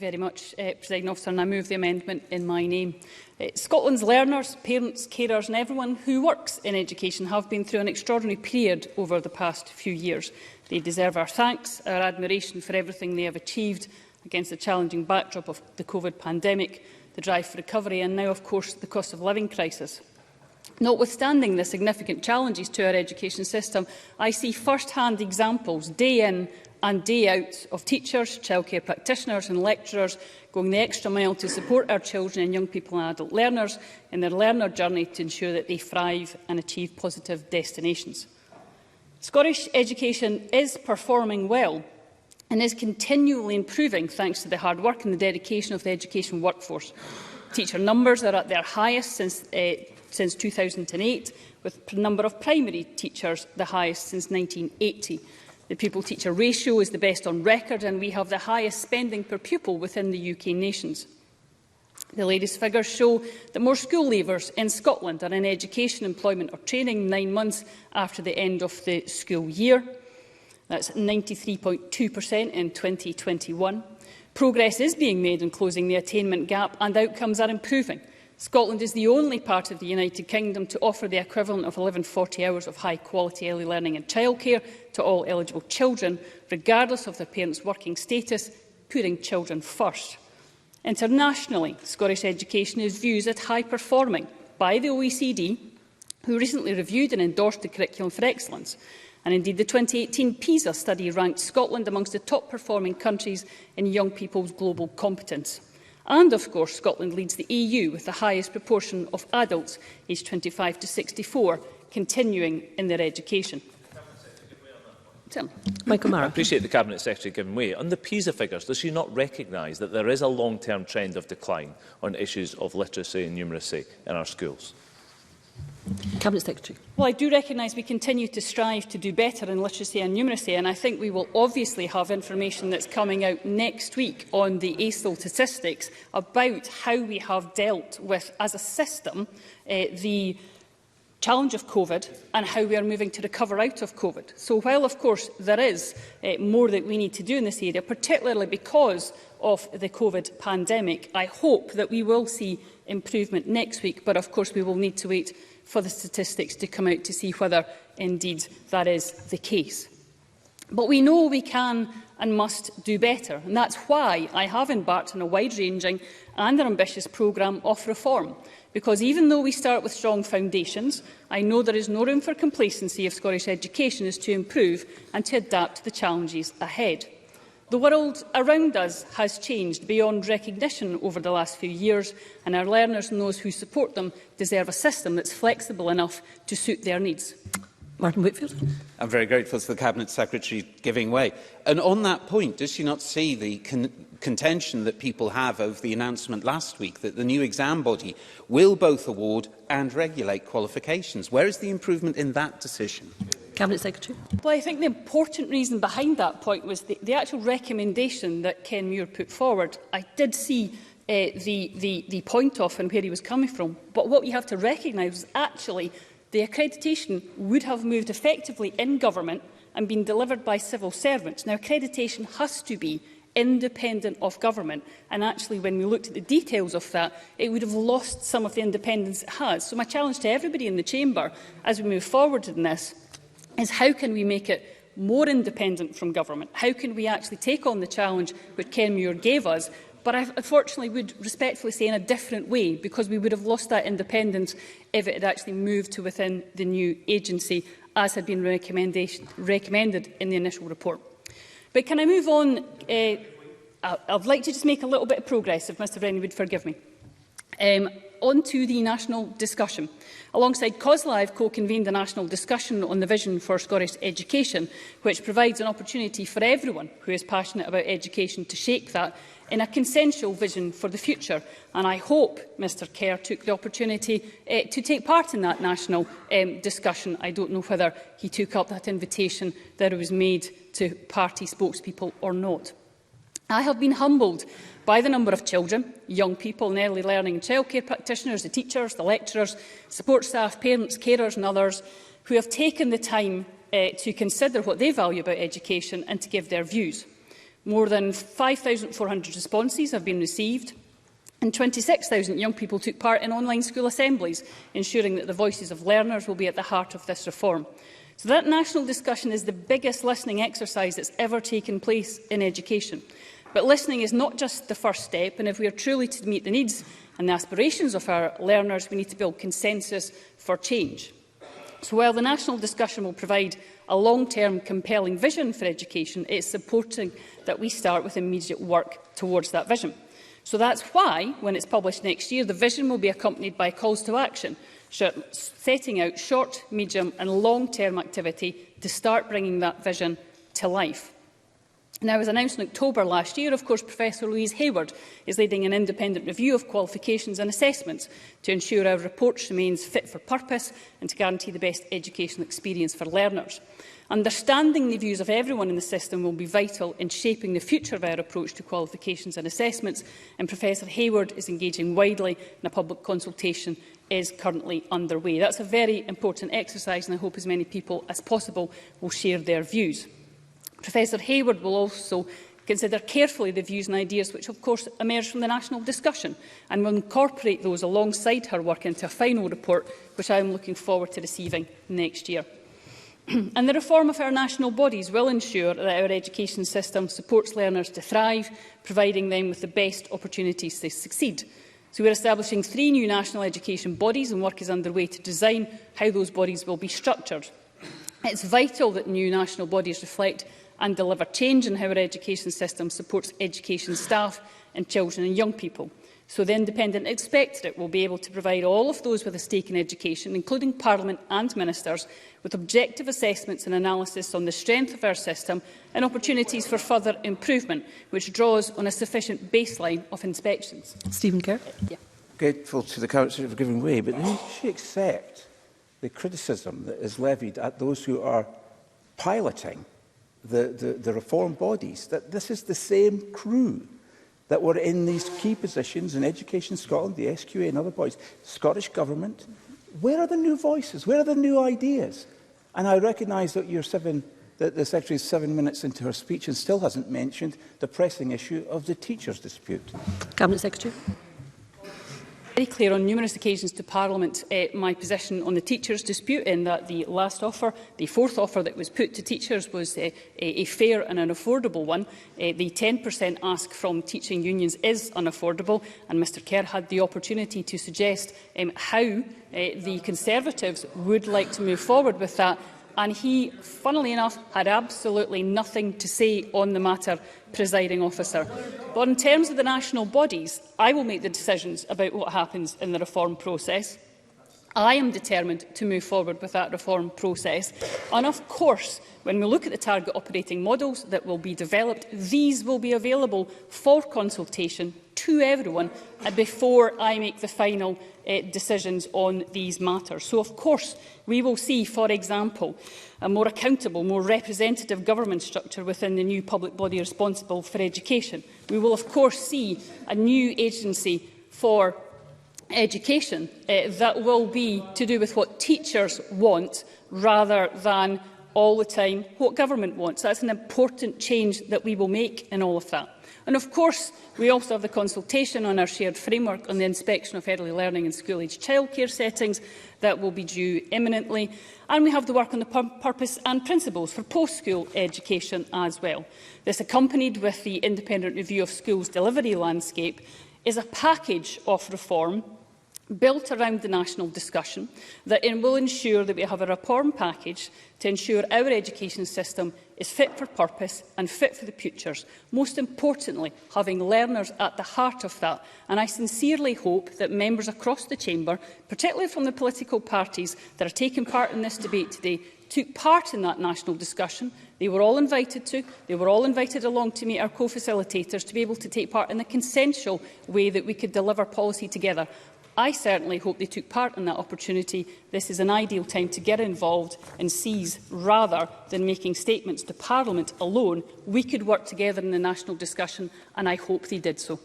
very much, Presiding Officer, and I move the amendment in my name. Scotland's learners, parents, carers and everyone who works in education have been through an extraordinary period over the past few years. They deserve our thanks, our admiration for everything they have achieved against the challenging backdrop of the COVID pandemic, the drive for recovery and now, of course, the cost of living crisis. Notwithstanding the significant challenges to our education system, I see first-hand examples, day in and day out, of teachers, childcare practitioners and lecturers going the extra mile to support our children and young people and adult learners in their learner journey to ensure that they thrive and achieve positive destinations. Scottish education is performing well and is continually improving thanks to the hard work and the dedication of the education workforce. Teacher numbers are at their highest since 2008, with the number of primary teachers the highest since 1980. The pupil-teacher ratio is the best on record, and we have the highest spending per pupil within the UK nations. The latest figures show that more school leavers in Scotland are in education, employment or training 9 months after the end of the school year. That's 93.2% in 2021. Progress is being made in closing the attainment gap and outcomes are improving. Scotland is the only part of the United Kingdom to offer the equivalent of 1140 hours of high-quality early learning and childcare to all eligible children, regardless of their parents' working status, putting children first. Internationally, Scottish education is viewed as high-performing by the OECD, who recently reviewed and endorsed the Curriculum for Excellence. And indeed, the 2018 PISA study ranked Scotland amongst the top-performing countries in young people's global competence. And, of course, Scotland leads the EU with the highest proportion of adults aged 25 to 64 continuing in their education. I appreciate the Cabinet Secretary giving way. On the PISA figures, does she not recognise that there is a long-term trend of decline on issues of literacy and numeracy in our schools? Cabinet Secretary. Well, I do recognise we continue to strive to do better in literacy and numeracy, and I think we will obviously have information that's coming out next week on the ASIL statistics about how we have dealt with, as a system, the challenge of COVID and how we are moving to recover out of COVID. So while, of course, there is more that we need to do in this area, particularly because of the COVID pandemic, I hope that we will see improvement next week, but of course we will need to wait for the statistics to come out to see whether indeed that is the case. But we know we can and must do better, and that's why I have embarked on a wide-ranging and an ambitious programme of reform. Because even though we start with strong foundations, I know there is no room for complacency if Scottish education is to improve and to adapt to the challenges ahead. The world around us has changed beyond recognition over the last few years, and our learners and those who support them deserve a system that's flexible enough to suit their needs. Martin Whitfield. I'm very grateful to the Cabinet Secretary giving way. And on that point, does she not see the contention that people have over the announcement last week that the new exam body will both award and regulate qualifications? Where is the improvement in that decision? Cabinet Secretary. Well, I think the important reason behind that point was the actual recommendation that Ken Muir put forward. I did see the point of and where he was coming from, but what we have to recognise is actually the accreditation would have moved effectively in government and been delivered by civil servants. Now, accreditation has to be independent of government, and actually when we looked at the details of that, it would have lost some of the independence it has. So my challenge to everybody in the chamber as we move forward in this is how can we make it more independent from government? How can we actually take on the challenge which Ken Muir gave us? But I unfortunately would respectfully say in a different way, because we would have lost that independence if it had actually moved to within the new agency, as had been recommended in the initial report. But can I move on? I'd like to just make a little bit of progress, if Mr Brennan would forgive me. On to the national discussion. Alongside COSLA, I have co-convened a national discussion on the vision for Scottish education, which provides an opportunity for everyone who is passionate about education to shape that in a consensual vision for the future. And I hope Mr Kerr took the opportunity to take part in that national discussion. I don't know whether he took up that invitation that was made to party spokespeople or not. I have been humbled by the number of children, young people and early learning and childcare practitioners, the teachers, the lecturers, support staff, parents, carers and others who have taken the time to consider what they value about education and to give their views. More than 5,400 responses have been received, and 26,000 young people took part in online school assemblies, ensuring that the voices of learners will be at the heart of this reform. So that national discussion is the biggest listening exercise that's ever taken place in education. But listening is not just the first step, and if we are truly to meet the needs and the aspirations of our learners, we need to build consensus for change. So while the national discussion will provide a long-term compelling vision for education, it is supporting that we start with immediate work towards that vision. So that's why, when it's published next year, the vision will be accompanied by calls to action, setting out short, medium and long-term activity to start bringing that vision to life. Now, as announced in October last year, of course, Professor Louise Hayward is leading an independent review of qualifications and assessments to ensure our report remains fit for purpose and to guarantee the best educational experience for learners. Understanding the views of everyone in the system will be vital in shaping the future of our approach to qualifications and assessments, and Professor Hayward is engaging widely and a public consultation is currently underway. That's a very important exercise, and I hope as many people as possible will share their views. Professor Hayward will also consider carefully the views and ideas which, of course, emerge from the national discussion, and will incorporate those alongside her work into a final report, which I am looking forward to receiving next year. And the reform of our national bodies will ensure that our education system supports learners to thrive, providing them with the best opportunities to succeed. So we are establishing 3 new national education bodies, and work is underway to design how those bodies will be structured. It's vital that new national bodies reflect and deliver change in how our education system supports education staff and children and young people. So the Independent Inspectorate will be able to provide all of those with a stake in education, including Parliament and Ministers, with objective assessments and analysis on the strength of our system and opportunities for further improvement, which draws on a sufficient baseline of inspections. Stephen Kerr. Grateful to the Cabinet Secretary for giving way, but did she accept the criticism that is levied at those who are piloting the reform bodies, that this is the same crew that were in these key positions in Education Scotland, the SQA and other bodies, Scottish Government? Where are the new voices? Where are the new ideas? And I recognise that the Secretary is 7 minutes into her speech and still hasn't mentioned the pressing issue of the teachers' dispute. Cabinet Secretary. Very clear on numerous occasions to Parliament my position on the teachers' dispute, in that the last offer, the 4th offer that was put to teachers, was a fair and an affordable one. The 10% ask from teaching unions is unaffordable, and Mr Kerr had the opportunity to suggest how the Conservatives would like to move forward with that, and he, funnily enough, had absolutely nothing to say on the matter, presiding officer. But in terms of the national bodies, I will make the decisions about what happens in the reform process. I am determined to move forward with that reform process. And of course, when we look at the target operating models that will be developed, these will be available for consultation to everyone before I make the final decisions on these matters. So, of course, we will see, for example, a more accountable, more representative government structure within the new public body responsible for education. We will, of course, see a new agency for education that will be to do with what teachers want rather than all the time what government wants. That's an important change that we will make in all of that. And of course, we also have the consultation on our shared framework on the inspection of early learning and school-age childcare settings that will be due imminently. And we have the work on the purpose and principles for post-school education as well. This, accompanied with the independent review of schools' delivery landscape, is a package of reform built around the national discussion that will ensure that we have a reform package to ensure our education system is fit for purpose and fit for the futures, most importantly having learners at the heart of that. And I sincerely hope that members across the chamber, particularly from the political parties that are taking part in this debate today, took part in that national discussion. They were all invited to. They were all invited along to meet our co-facilitators to be able to take part in the consensual way that we could deliver policy together. I certainly hope they took part in that opportunity. This is an ideal time to get involved and seize, rather than making statements to Parliament alone. We could work together in the national discussion, and I hope they did so.